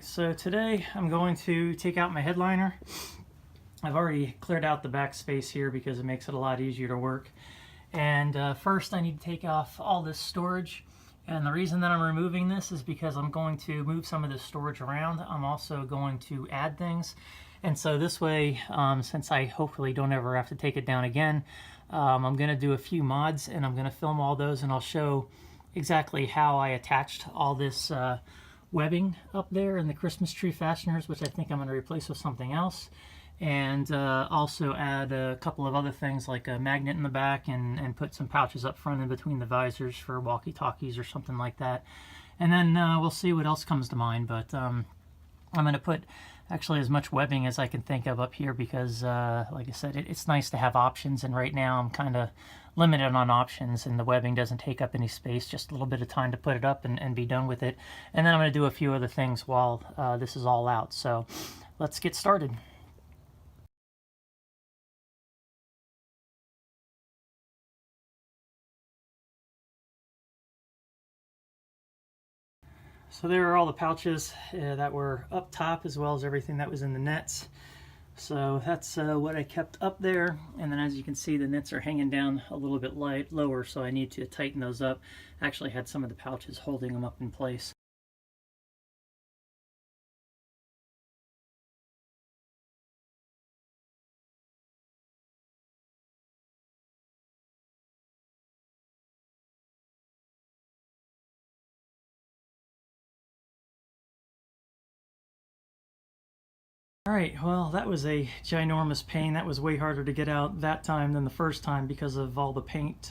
Alright, so today I'm going to take out my headliner. I've already cleared out the back space here because it makes it a lot easier to work. And first I need to take off all this storage. And the reason that I'm removing this is because I'm going to move some of this storage around. I'm also going to add things. And so this way, since I hopefully don't ever have to take it down again, I'm going to do a few mods and I'm going to film all those, and I'll show exactly how I attached all this webbing up there in the Christmas tree fasteners, which I think I'm going to replace with something else, and also add a couple of other things like a magnet in the back and put some pouches up front in between the visors for walkie-talkies or something like that. And then we'll see what else comes to mind, but I'm going to put actually as much webbing as I can think of up here because like I said, it's nice to have options, and right now I'm kind of limited on options and the webbing doesn't take up any space. Just a little bit of time to put it up and be done with it. And then I'm going to do a few other things while this is all out. So let's get started. So there are all the pouches that were up top, as well as everything that was in the nets. So that's what I kept up there, and then as you can see, the nets are hanging down a little bit lower, so I need to tighten those up. Actually had some of the pouches holding them up in place. Alright, well, that was a ginormous pain. That was way harder to get out that time than the first time because of all the paint.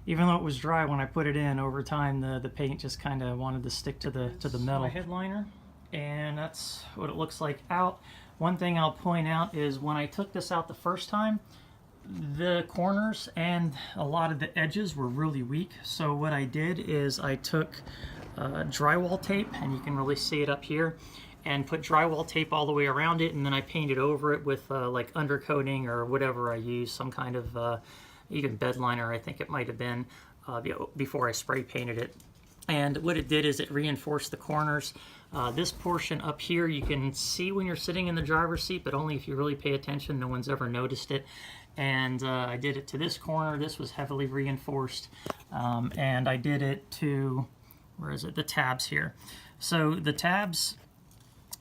Even though it was dry when I put it in, over time the paint just kind of wanted to stick to the metal. My headliner, and that's what it looks like out. One thing I'll point out is when I took this out the first time, the corners and a lot of the edges were really weak. So what I did is I took drywall tape, and you can really see it up here, and put drywall tape all the way around it, and then I painted over it with like undercoating or whatever I used, some kind of even bed liner I think it might have been, before I spray painted it. And what it did is it reinforced the corners. This portion up here you can see when you're sitting in the driver's seat, but only if you really pay attention. No one's ever noticed it. And I did it to this corner. This was heavily reinforced. And I did it to, where is it, the tabs here. So the tabs,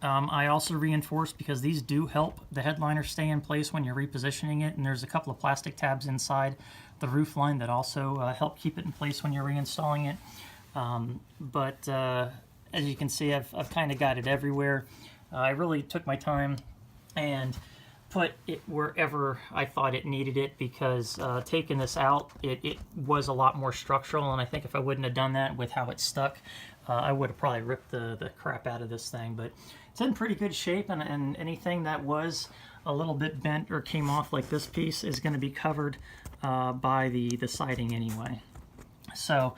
I also reinforced because these do help the headliner stay in place when you're repositioning it, and there's a couple of plastic tabs inside the roof line that also help keep it in place when you're reinstalling it. But as you can see, I've kind of got it everywhere. I really took my time and put it wherever I thought it needed it, because taking this out, it was a lot more structural, and I think if I wouldn't have done that with how it stuck, I would have probably ripped the crap out of this thing. But it's in pretty good shape, and anything that was a little bit bent or came off like this piece is going to be covered by the siding anyway. So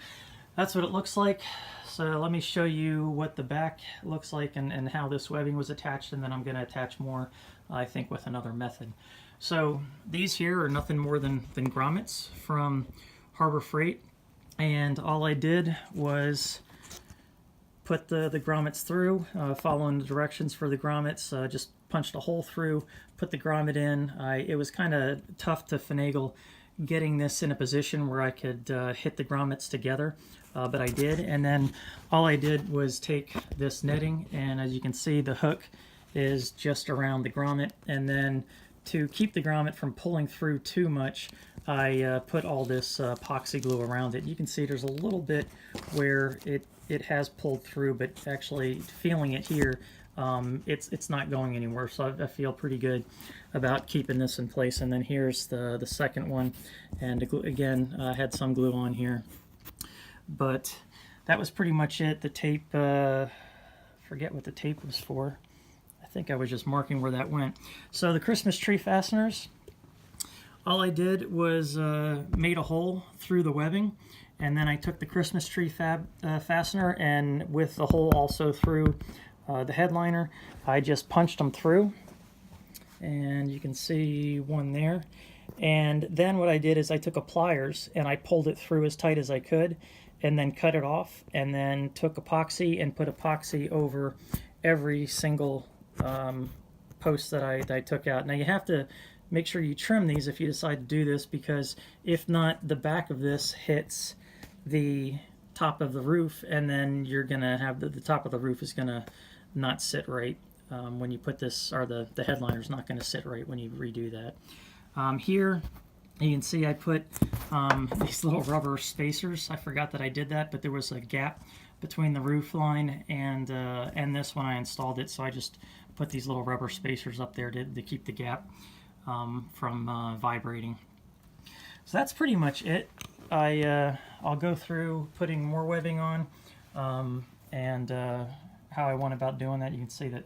that's what it looks like. So let me show you what the back looks like and how this webbing was attached, and then I'm going to attach more, I think, with another method. So these here are nothing more than grommets from Harbor Freight, and all I did was put the grommets through, following the directions for the grommets. Just punched a hole through, put the grommet in. It was kind of tough to finagle getting this in a position where I could hit the grommets together, but I did. And then all I did was take this netting, and as you can see, the hook is just around the grommet, and then to keep the grommet from pulling through too much, I put all this epoxy glue around it. You can see there's a little bit where it has pulled through, but actually feeling it here, it's not going anywhere. So I feel pretty good about keeping this in place. And then here's the second one, and again, I had some glue on here, but that was pretty much it. The tape, forget what the tape was for. I think I was just marking where that went. So the Christmas tree fasteners, all I did was made a hole through the webbing, and then I took the Christmas tree fastener, and with the hole also through the headliner, I just punched them through, and you can see one there. And then what I did is I took a pliers and I pulled it through as tight as I could, and then cut it off, and then took epoxy and put epoxy over every single post that I took out. Now you have to make sure you trim these if you decide to do this, because if not, the back of this hits the top of the roof, and then you're gonna have the top of the roof is gonna not sit right when you put this, or the headliner's not gonna sit right when you redo that. Here you can see I put these little rubber spacers. I forgot that I did that, but there was a gap between the roof line and this when I installed it, so I just put these little rubber spacers up there to keep the gap from vibrating. So that's pretty much it. I'll go through putting more webbing on and how I went about doing that. You can see that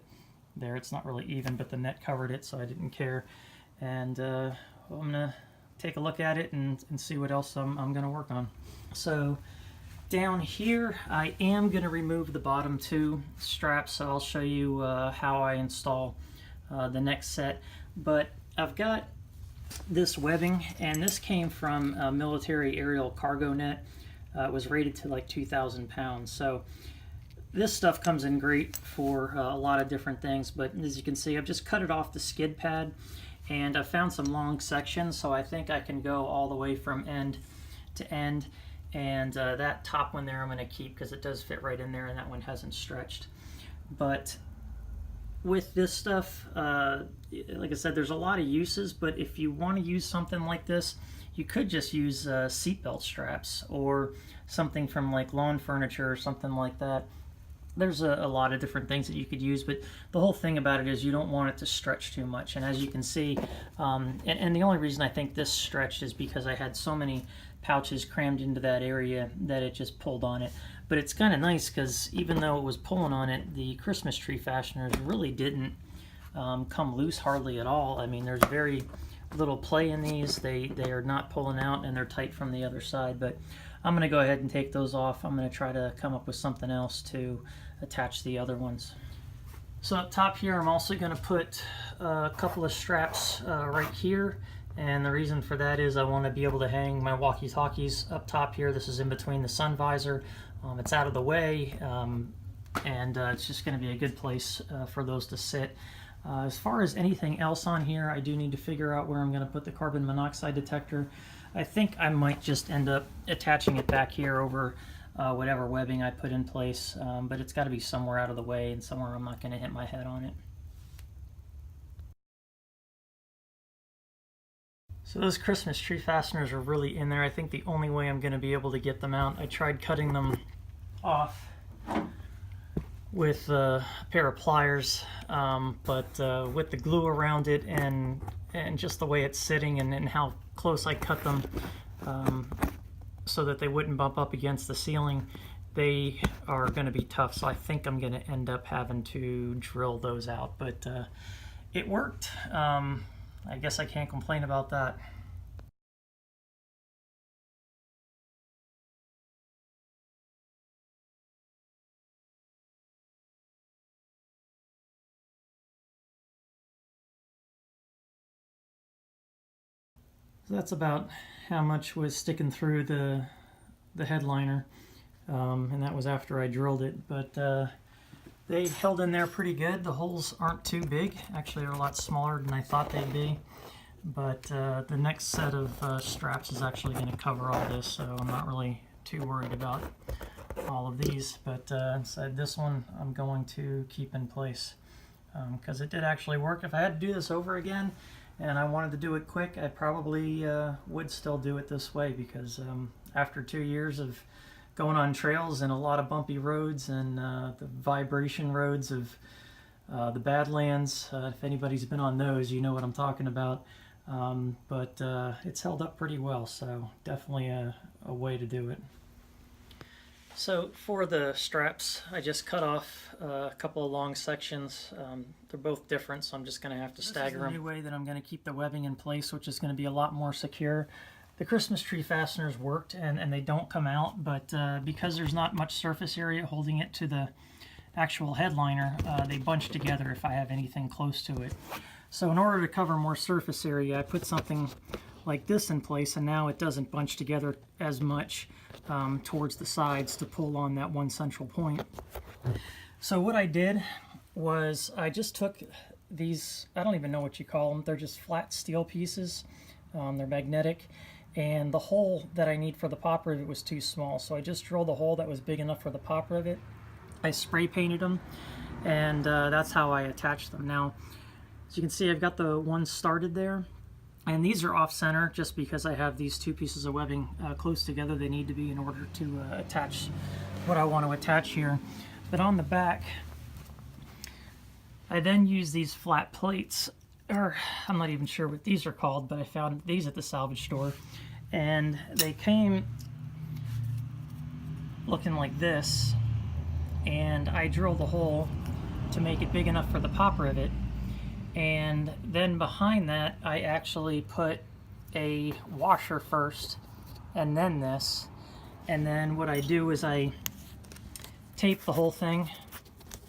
there it's not really even, but the net covered it, so I didn't care. And well, I'm gonna take a look at it and see what else I'm gonna work on. So down here I am gonna remove the bottom two straps, so I'll show you how I install the next set. But I've got this webbing, and this came from a military aerial cargo net. It was rated to like 2,000 pounds. So this stuff comes in great for a lot of different things, but as you can see, I've just cut it off the skid pad, and I found some long sections, so I think I can go all the way from end to end. And that top one there I'm going to keep because it does fit right in there, and that one hasn't stretched. But with this stuff, like I said, there's a lot of uses, but if you want to use something like this, you could just use seatbelt straps or something from like lawn furniture or something like that. There's a lot of different things that you could use, but the whole thing about it is you don't want it to stretch too much. And as you can see, and the only reason I think this stretched is because I had so many pouches crammed into that area that it just pulled on it. But it's kind of nice because even though it was pulling on it, the Christmas tree fasteners really didn't come loose hardly at all. I mean, there's very little play in these. They are not pulling out, and they're tight from the other side. But I'm going to go ahead and take those off. I'm going to try to come up with something else to attach the other ones. So up top here, I'm also going to put a couple of straps right here. And the reason for that is I want to be able to hang my walkie-talkies up top here. This is in between the sun visor. It's out of the way, and it's just going to be a good place for those to sit. As far as anything else on here, I do need to figure out where I'm going to put the carbon monoxide detector. I think I might just end up attaching it back here over whatever webbing I put in place, but it's got to be somewhere out of the way and somewhere I'm not going to hit my head on it. So those Christmas tree fasteners are really in there. I think the only way I'm going to be able to get them out, I tried cutting them off with a pair of pliers, but with the glue around it and just the way it's sitting and how close I cut them so that they wouldn't bump up against the ceiling, they are going to be tough. So I think I'm going to end up having to drill those out, but it worked. I guess I can't complain about that. So that's about how much was sticking through the headliner, and that was after I drilled it, but they held in there pretty good. The holes aren't too big. Actually, they're a lot smaller than I thought they'd be. But the next set of straps is actually going to cover all this, so I'm not really too worried about all of these. But inside this one, I'm going to keep in place because it did actually work. If I had to do this over again and I wanted to do it quick, I probably would still do it this way, because after 2 years of going on trails and a lot of bumpy roads and the vibration roads of the Badlands. If anybody's been on those, you know what I'm talking about. But it's held up pretty well, so definitely a way to do it. So for the straps, I just cut off a couple of long sections. They're both different, so I'm just going to have to stagger them. This is the new way that I'm going to keep the webbing in place, which is going to be a lot more secure. The Christmas tree fasteners worked, and they don't come out, but because there's not much surface area holding it to the actual headliner, they bunch together if I have anything close to it. So in order to cover more surface area, I put something like this in place, and now it doesn't bunch together as much towards the sides to pull on that one central point. So what I did was I just took these, I don't even know what you call them, they're just flat steel pieces. They're magnetic, and the hole that I need for the pop rivet was too small, so I just drilled a hole that was big enough for the pop rivet. I spray painted them, and that's how I attached them. Now, as you can see, I've got the one started there, and these are off center just because I have these two pieces of webbing close together. They need to be in order to attach what I want to attach here. But on the back, I then use these flat plates, or I'm not even sure what these are called, but I found these at the salvage store, and they came looking like this, and I drilled a hole to make it big enough for the pop rivet, and then behind that I actually put a washer first and then this, and then what I do is I tape the whole thing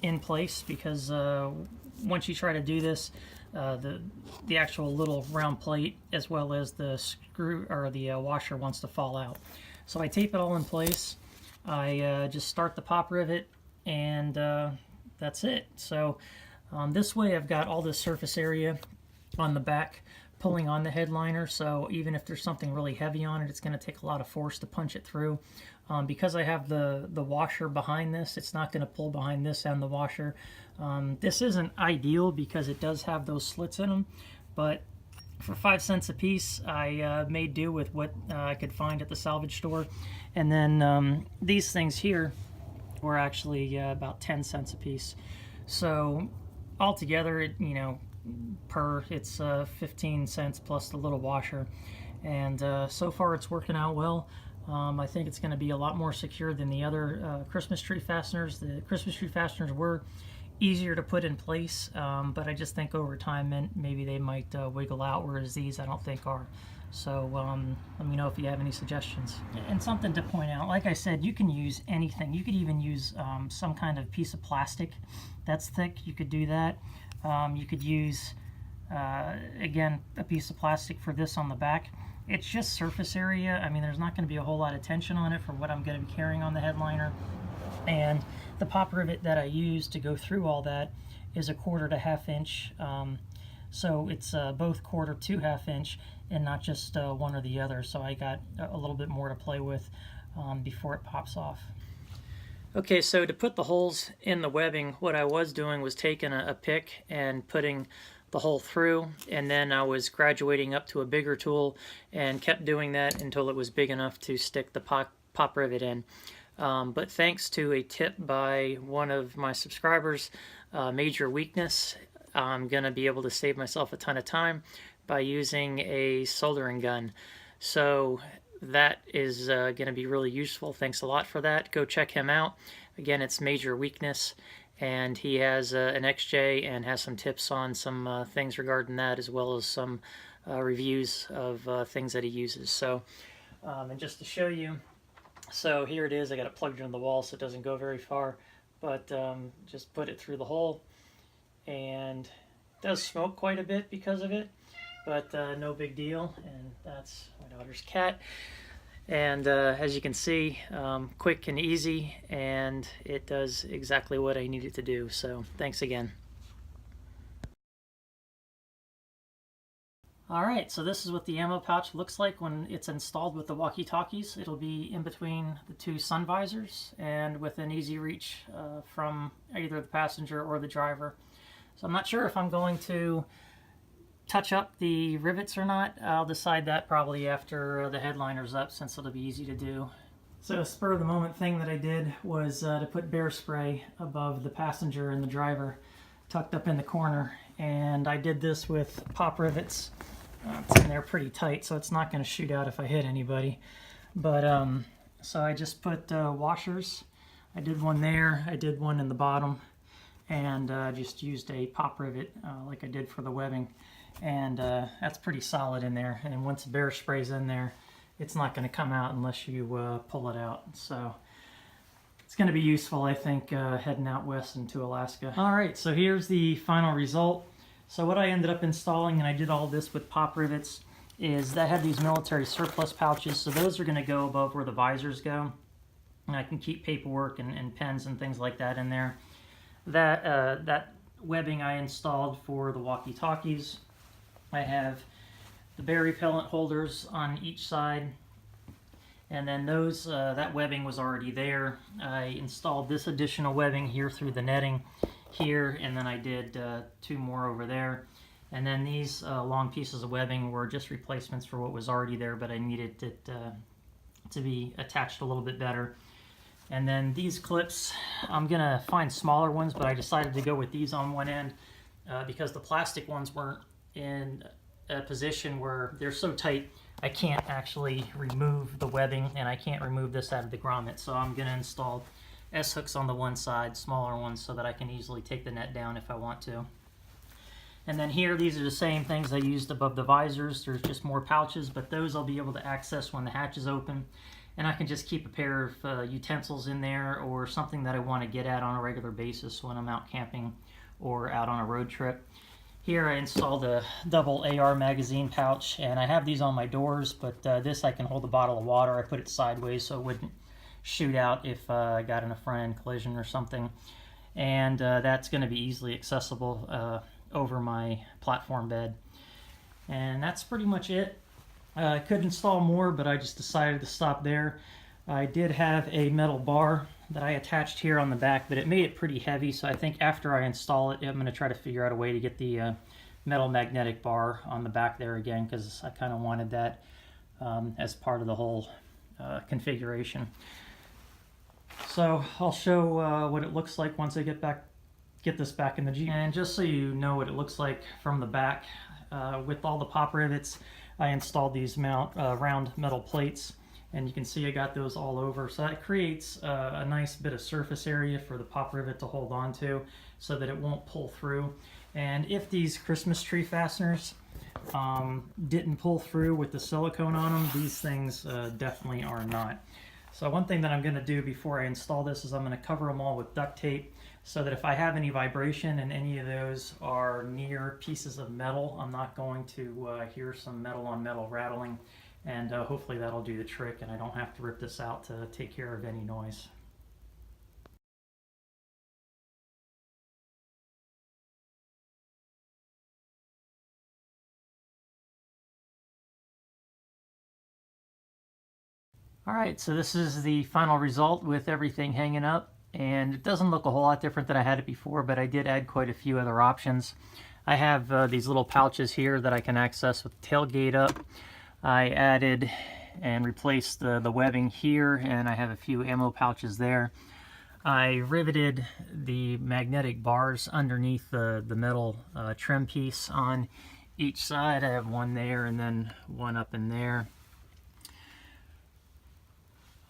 in place, because once you try to do this, the actual little round plate as well as the screw or the washer wants to fall out. So I tape it all in place. I just start the pop rivet, and that's it. So this way I've got all this surface area on the back pulling on the headliner, so even if there's something really heavy on it, it's going to take a lot of force to punch it through. Because I have the washer behind this, it's not going to pull behind this and the washer. This isn't ideal because it does have those slits in them, but for 5 cents a piece, I made do with what I could find at the salvage store. And then these things here were actually about 10 cents a piece. So altogether, it's 15 cents plus the little washer. And so far it's working out well. I think it's going to be a lot more secure than the other Christmas tree fasteners. The Christmas tree fasteners were easier to put in place, but I just think over time maybe they might wiggle out, whereas these I don't think are. So let me know if you have any suggestions. And something to point out, like I said, you can use anything. You could even use some kind of piece of plastic that's thick. You could do that. You could use, again, a piece of plastic for this on the back. It's just surface area. I mean, there's not going to be a whole lot of tension on it for what I'm going to be carrying on the headliner. And the pop rivet that I use to go through all that is a 1/4 to 1/2 inch. So it's both 1/4 to 1/2 inch and not just one or the other. So I got a little bit more to play with before it pops off. Okay, so to put the holes in the webbing, what I was doing was taking a pick and putting the hole through, and then I was graduating up to a bigger tool and kept doing that until it was big enough to stick the pop rivet in. But thanks to a tip by one of my subscribers, Major Weakness, I'm going to be able to save myself a ton of time by using a soldering gun. So that is going to be really useful. Thanks a lot for that. Go check him out. Again, it's Major Weakness, and he has an XJ and has some tips on some things regarding that, as well as some reviews of things that he uses. So, and just to show you, so here it is. I got it plugged into the wall so it doesn't go very far, but just put it through the hole, and it does smoke quite a bit because of it, but no big deal. And that's my daughter's cat. And as you can see, quick and easy, and it does exactly what I need it to do. So thanks again. Alright, so this is what the ammo pouch looks like when it's installed with the walkie-talkies. It'll be in between the two sun visors and within easy reach from either the passenger or the driver. So I'm not sure if I'm going to touch up the rivets or not. I'll decide that probably after the headliner's up, since it'll be easy to do. So a spur of the moment thing that I did was to put bear spray above the passenger and the driver, tucked up in the corner, and I did this with pop rivets. It's in there pretty tight, so it's not going to shoot out if I hit anybody. But so I just put washers. I did one there, I did one in the bottom, and just used a pop rivet like I did for the webbing. And that's pretty solid in there. And once the bear spray's in there, it's not going to come out unless you pull it out. So it's going to be useful, I think, heading out west into Alaska. Alright, so here's the final result. So what I ended up installing, and I did all this with pop rivets, is that I have these military surplus pouches. So those are going to go above where the visors go. And I can keep paperwork and pens and things like that in there. That webbing I installed for the walkie-talkies. I have the bear repellent holders on each side, and then those that webbing was already there. I installed this additional webbing here through the netting here, and then I did 2 more over there. And then these long pieces of webbing were just replacements for what was already there, but I needed it to be attached a little bit better. And then these clips, I'm gonna find smaller ones, but I decided to go with these on one end because the plastic ones weren't in a position where they're so tight I can't actually remove the webbing, and I can't remove this out of the grommet. So I'm gonna install S-hooks on the one side, smaller ones, so that I can easily take the net down if I want to. And then here, these are the same things I used above the visors. There's just more pouches, but those I'll be able to access when the hatch is open. And I can just keep a pair of utensils in there, or something that I want to get at on a regular basis when I'm out camping or out on a road trip. Here I installed a double AR magazine pouch, and I have these on my doors, but this I can hold a bottle of water. I put it sideways so it wouldn't shoot out if I got in a front end collision or something. And that's going to be easily accessible over my platform bed. And that's pretty much it. I could install more, but I just decided to stop there. I did have a metal bar that I attached here on the back, but it made it pretty heavy, so I think after I install it, I'm going to try to figure out a way to get the metal magnetic bar on the back there again, because I kind of wanted that as part of the whole configuration. So I'll show what it looks like once I get this back in the Jeep. And just so you know what it looks like from the back, with all the pop rivets, I installed these round metal plates, and you can see I got those all over. So that creates a nice bit of surface area for the pop rivet to hold on to so that it won't pull through. And if these Christmas tree fasteners didn't pull through with the silicone on them, these things definitely are not. So one thing that I'm going to do before I install this is I'm going to cover them all with duct tape, so that if I have any vibration and any of those are near pieces of metal, I'm not going to hear some metal on metal rattling, and hopefully that'll do the trick and I don't have to rip this out to take care of any noise. Alright, so this is the final result with everything hanging up. And it doesn't look a whole lot different than I had it before, but I did add quite a few other options. I have these little pouches here that I can access with the tailgate up. I added and replaced the webbing here, and I have a few ammo pouches there. I riveted the magnetic bars underneath the metal trim piece on each side. I have one there and then one up in there.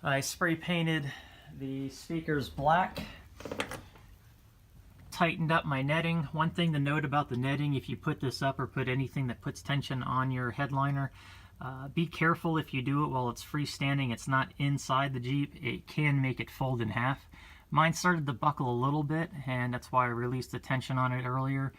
I spray painted the speakers black, tightened up my netting. One thing to note about the netting, if you put this up or put anything that puts tension on your headliner, be careful if you do it while it's freestanding. It's not inside the Jeep. It can make it fold in half. Mine started to buckle a little bit, and that's why I released the tension on it earlier.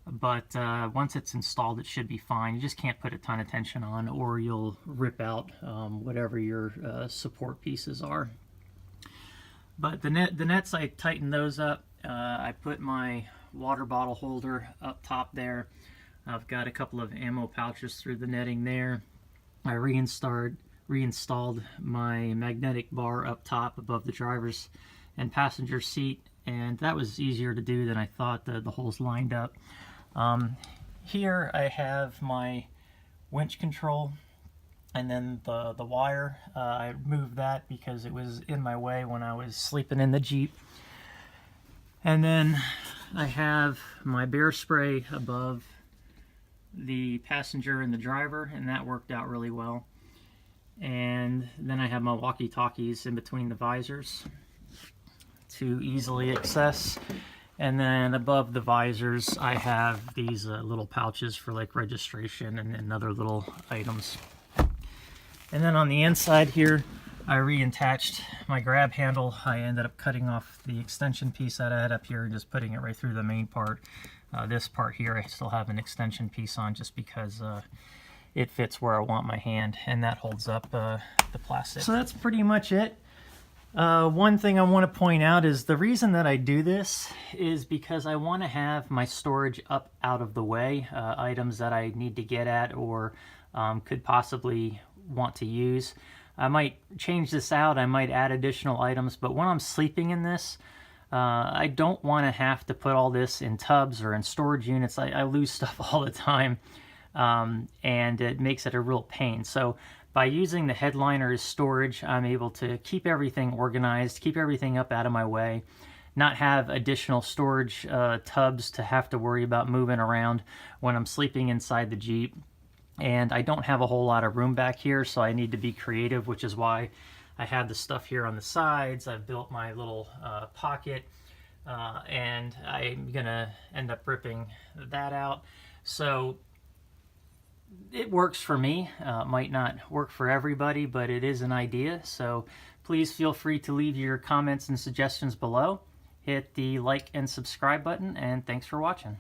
But once it's installed, it should be fine. You just can't put a ton of tension on, or you'll rip out whatever your support pieces are. But the nets, I tightened those up. I put my water bottle holder up top there. I've got a couple of ammo pouches through the netting there. I reinstalled my magnetic bar up top above the driver's and passenger seat, and that was easier to do than I thought. The holes lined up. Here I have my winch control, and then the wire. I moved that because it was in my way when I was sleeping in the Jeep. And then I have my bear spray above the passenger and the driver, and that worked out really well. And then I have my walkie-talkies in between the visors to easily access. And then above the visors, I have these little pouches for like registration and other little items. And then on the inside here, I reattached my grab handle. I ended up cutting off the extension piece that I had up here and just putting it right through the main part. This part here, I still have an extension piece on just because it fits where I want my hand, and that holds up the plastic. So that's pretty much it. One thing I want to point out is the reason that I do this is because I want to have my storage up out of the way, items that I need to get at or could possibly want to use. I might change this out, I might add additional items, but when I'm sleeping in this, I don't want to have to put all this in tubs or in storage units. I lose stuff all the time, and it makes it a real pain. So by using the headliner as storage, I'm able to keep everything organized, keep everything up out of my way, not have additional storage tubs to have to worry about moving around when I'm sleeping inside the Jeep. And I don't have a whole lot of room back here, so I need to be creative, which is why I have the stuff here on the sides. I've built my little pocket, and I'm gonna end up ripping that out. So it works for me. Might not work for everybody, but it is an idea. So please feel free to leave your comments and suggestions below. Hit the like and subscribe button, and thanks for watching.